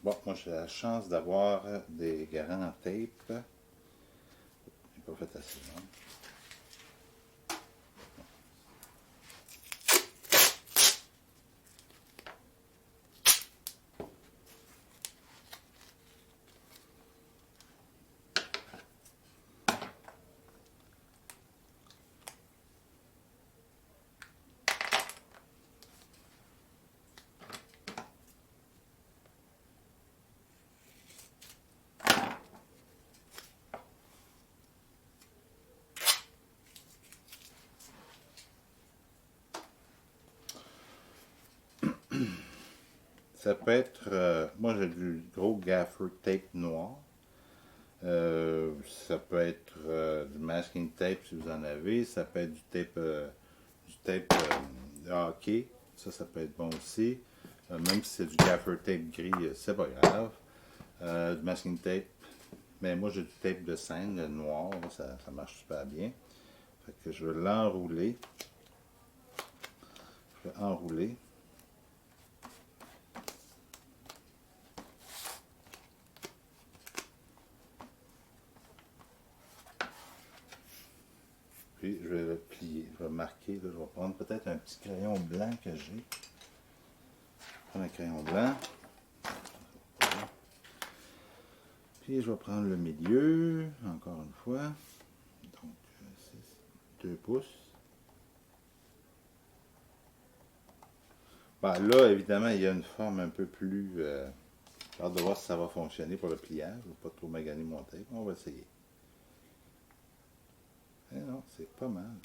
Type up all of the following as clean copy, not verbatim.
Bon, moi j'ai la chance d'avoir des grands tapes. J'ai pas fait assez long. Ça peut être, moi j'ai du gros gaffer tape noir. Ça peut être du masking tape si vous en avez. Ça peut être du tape de hockey. Ça peut être bon aussi. Même si c'est du gaffer tape gris, c'est pas grave. Du masking tape. Mais moi j'ai du tape de scène, le noir, ça marche super bien. Fait que je vais l'enrouler. Je vais enrouler. Puis je vais le plier. Je vais marquer. Là, je vais prendre peut-être un petit crayon blanc que j'ai. Prendre un crayon blanc. Puis je vais prendre le milieu, encore une fois. Donc, c'est 2 pouces. Ben, là, évidemment, il y a une forme un peu plus. J'ai hâte de voir si ça va fonctionner pour le pliage. Je ne vais pas trop maganer mon tape. On va essayer. Eh non, c'est pas mal.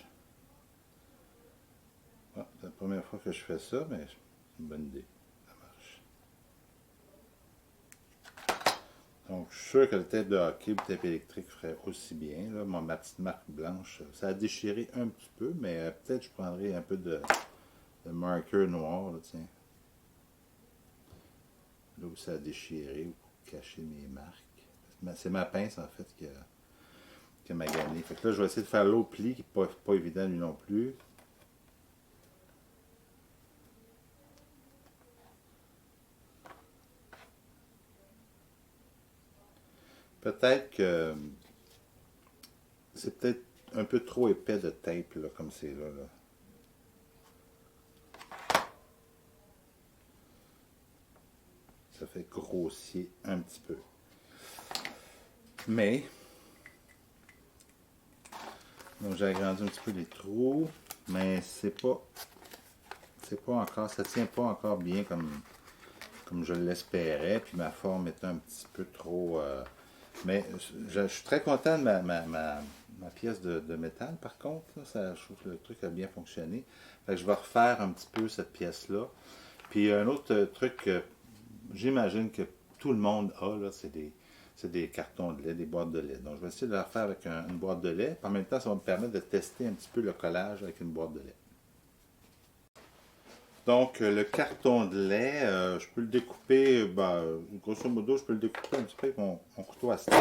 Ah, c'est la première fois que je fais ça, mais c'est une bonne idée. Ça marche. Donc, je suis sûr que le tape de hockey ou le tape électrique ferait aussi bien. Là, ma petite marque blanche, ça a déchiré un petit peu, mais peut-être je prendrai un peu de marqueur noir, là, tiens. Là où ça a déchiré, pour cacher mes marques. C'est ma pince, en fait, qui a magané. Fait que là, je vais essayer de faire l'autre pli, qui n'est pas évident lui non plus. Peut-être que c'est peut-être un peu trop épais de tape, là, comme c'est là, là. Ça fait grossier un petit peu. Mais, donc j'ai agrandi un petit peu les trous, mais c'est pas encore, ça tient pas encore bien comme je l'espérais, puis ma forme est un petit peu trop. Mais je suis très content de ma pièce de métal, par contre. Là, je trouve que le truc a bien fonctionné. Fait que je vais refaire un petit peu cette pièce-là. Puis un autre truc que j'imagine que tout le monde a, là, c'est des cartons de lait, des boîtes de lait. Donc je vais essayer de le refaire avec une boîte de lait. Puis en même temps, ça va me permettre de tester un petit peu le collage avec une boîte de lait. Donc, le carton de lait, je peux le découper, grosso modo, je peux le découper un petit peu avec mon couteau à steak.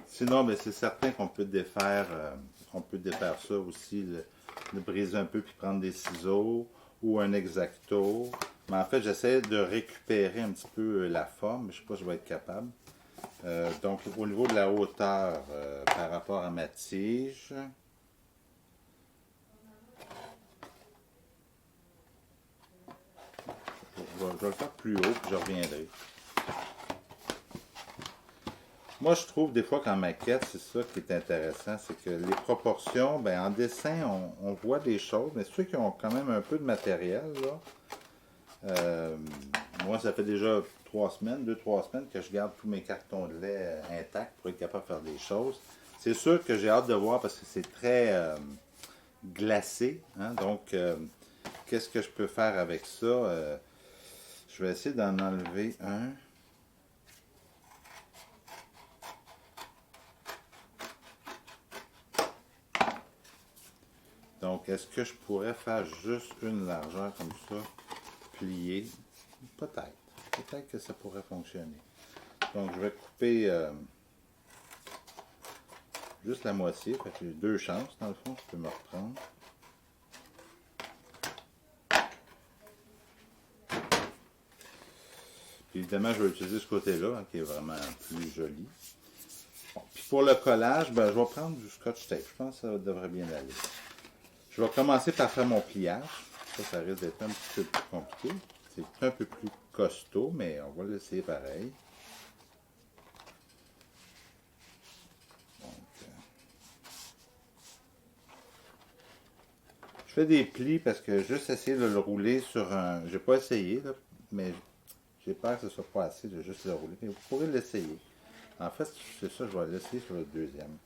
Sinon, ben, c'est certain qu'on peut défaire ça aussi, le briser un peu puis prendre des ciseaux ou un exacto. Mais en fait, j'essaie de récupérer un petit peu la forme, mais je ne sais pas si je vais être capable. Donc, au niveau de la hauteur par rapport à ma tige, je vais le faire plus haut, puis je reviendrai. Moi, je trouve des fois qu'en maquette, c'est ça qui est intéressant, c'est que les proportions, ben, en dessin, on voit des choses, mais ceux qui ont quand même un peu de matériel, là, moi, ça fait déjà 3 semaines, 2, 3 semaines que je garde tous mes cartons de lait intacts pour être capable de faire des choses. C'est sûr que j'ai hâte de voir parce que c'est très glacé, hein, donc qu'est-ce que je peux faire avec ça? Je vais essayer d'en enlever un. Donc, est-ce que je pourrais faire juste une largeur comme ça, pliée? Peut-être. Peut-être que ça pourrait fonctionner. Donc, je vais couper juste la moitié, fait que j'ai deux chances dans le fond, je peux me reprendre. Puis évidemment, je vais utiliser ce côté-là, hein, qui est vraiment plus joli. Bon, puis pour le collage, ben, je vais prendre du scotch tape. Je pense que ça devrait bien aller. Je vais commencer par faire mon pliage. Ça risque d'être un petit peu plus compliqué. C'est un peu plus costaud, mais on va l'essayer pareil. Donc, je fais des plis parce que juste essayer de le rouler sur un... J'ai pas essayé, là, mais j'ai peur que ce soit pas assez de juste le rouler. Mais vous pourrez l'essayer. En fait, c'est ça, je vais l'essayer sur le deuxième.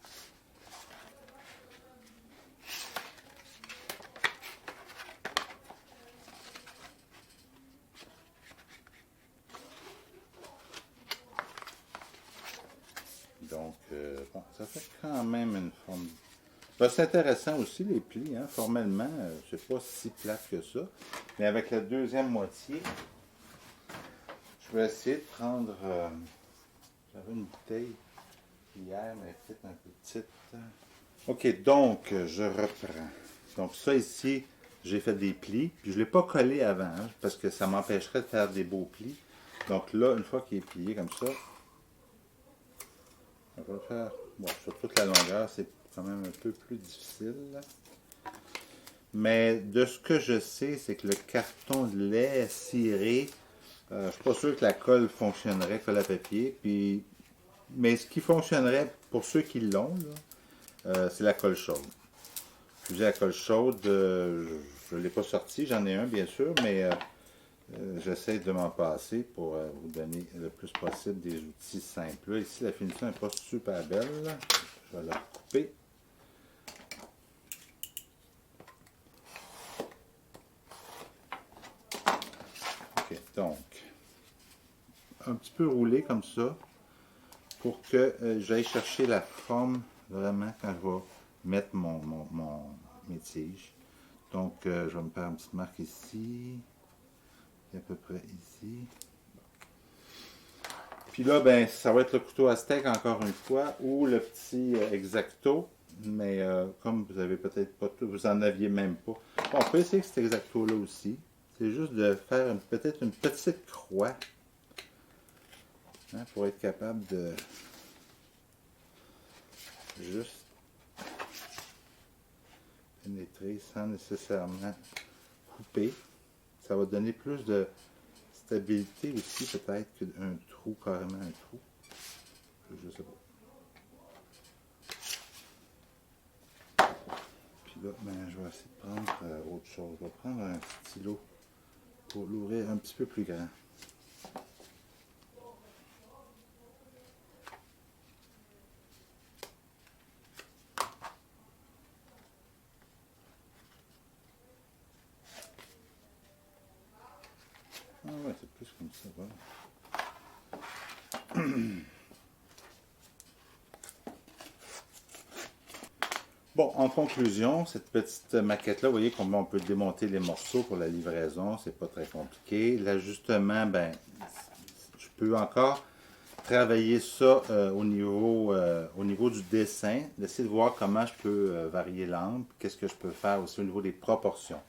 Donc, bon, ça fait quand même une forme. Ben, c'est intéressant aussi, les plis, hein. Formellement, c'est pas si plate que ça. Mais avec la deuxième moitié, je vais essayer de prendre. J'avais une bouteille hier, mais peut-être un peu petite. Ok, donc, je reprends. Donc, ça ici, j'ai fait des plis. Puis, je ne l'ai pas collé avant, hein, parce que ça m'empêcherait de faire des beaux plis. Donc là, une fois qu'il est plié comme ça, on va le faire. Bon, sur toute la longueur, c'est quand même un peu plus difficile. Mais de ce que je sais, c'est que le carton de lait ciré, je ne suis pas sûr que la colle fonctionnerait, colle à papier. Puis, mais ce qui fonctionnerait pour ceux qui l'ont, c'est la colle chaude. Fusil à colle chaude, je ne l'ai pas sorti, j'en ai un bien sûr, mais j'essaie de m'en passer pour vous donner le plus possible des outils simples. Là, ici, la finition n'est pas super belle. Je vais la couper. Ok, donc, un petit peu roulé comme ça pour que j'aille chercher la forme vraiment quand je vais mettre mes tiges. Donc, je vais me faire une petite marque ici, et à peu près ici. Puis là, ben, ça va être le couteau à steak encore une fois, ou le petit X-Acto. Mais comme vous avez peut-être pas tout, vous en aviez même pas. Bon, on peut essayer avec cet X-Acto-là aussi. C'est juste de faire peut-être une petite croix. Hein, pour être capable de juste pénétrer sans nécessairement couper. Ça va donner plus de stabilité aussi, peut-être qu'un trou, carrément un trou. Je sais pas. Puis là, ben, je vais essayer de prendre autre chose. Je vais prendre un stylo pour l'ouvrir un petit peu plus grand. Ah ouais, c'est plus comme ça, voilà. Bon, en conclusion, cette petite maquette-là, vous voyez comment on peut démonter les morceaux pour la livraison, c'est pas très compliqué. L'ajustement, ben, je peux encore travailler ça au niveau du dessin, d'essayer de voir comment je peux varier l'angle, qu'est-ce que je peux faire aussi au niveau des proportions.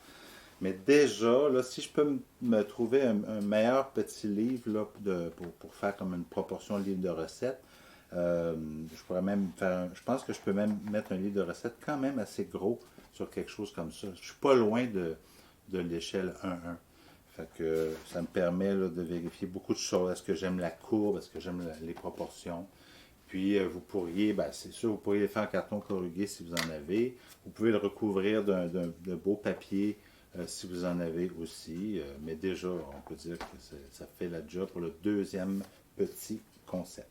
Mais déjà, là, si je peux me trouver un meilleur petit livre là, pour faire comme une proportion de livre de recettes, je pourrais même faire, je pense que je peux même mettre un livre de recettes quand même assez gros sur quelque chose comme ça. Je suis pas loin de l'échelle 1-1. Fait que ça me permet là, de vérifier beaucoup de choses. Est-ce que j'aime la courbe? Est-ce que j'aime les proportions? Puis vous pourriez, ben, c'est sûr, vous pourriez le faire en carton corrugué si vous en avez. Vous pouvez le recouvrir de beau papier si vous en avez aussi. Mais déjà, on peut dire que ça fait la job pour le deuxième petit concept.